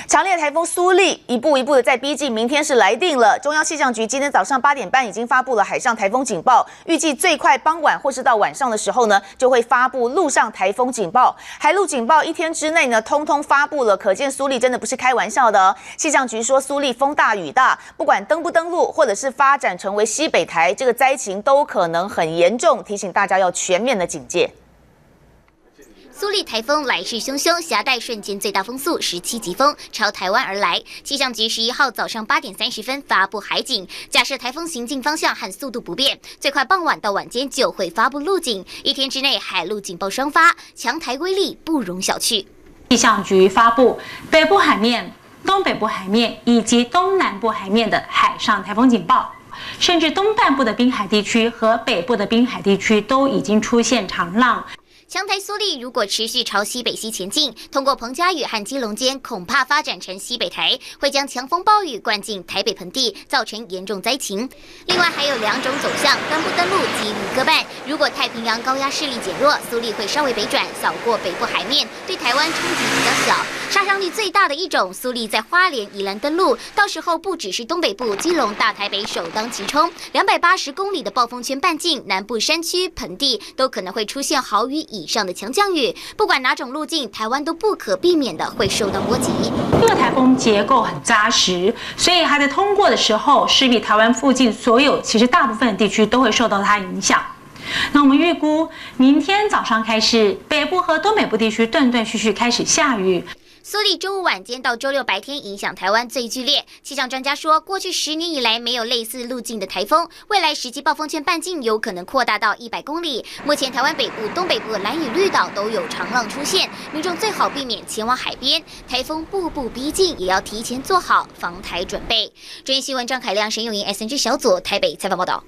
强烈台风苏力一步一步的在逼近，明天是来定了。中央气象局今天早上8点半已经发布了海上台风警报，预计最快傍晚或是到晚上的时候呢，就会发布陆上台风警报。海陆警报1天之内呢，通通发布了，可见苏力真的不是开玩笑的哦。气象局说，苏力风大雨大，不管登不登陆，或者是发展成为西北台，这个灾情都可能很严重，提醒大家要全面的警戒。 苏力台风来势汹汹，携带瞬间最大风速17级风朝台湾而来。气象局11号早上8点30分发布海警，假设台风行进方向和速度不变，最快傍晚到晚间就会发布陆警，1天之内海陆警报双发，强台威力不容小觑。气象局发布北部海面、东北部海面以及东南部海面的海上台风警报。 甚至东半部的滨海地区和北部的滨海地区都已经出现长浪。 强台苏力如果持续朝西北西前进，通过彭佳屿和基隆间，恐怕发展成西北台，会将强风暴雨灌进台北盆地，造成严重灾情。另外还有2种走向，登不登陆几率各半。如果太平洋高压势力减弱，苏力会稍微北转，扫过北部海面，对台湾冲击比较小。杀伤力最大的一种，苏力在花莲、宜兰登陆，到时候不只是东北部、基隆、大台北首当其冲，280公里的暴风圈半径，南部山区、盆地都可能会出现豪雨以上的强降雨，不管哪种路径，台湾都不可避免的会受到波及。这个台风结构很扎实，所以它在通过的时候，势必台湾附近其实大部分的地区都会受到它影响。那我们预估，明天早上开始，北部和东北部地区断断续续开始下雨。 苏力周五晚间到周六白天影响台湾最剧烈。气象专家说，过去10年以来没有类似路径的台风，未来实际暴风圈半径有可能扩大到100公里。目前台湾北部、东北部、兰屿、绿岛都有长浪出现，民众最好避免前往海边。台风步步逼近，也要提前做好防台准备。专业新闻张凯亮、沈永莹 SNG 小组台北采访报道。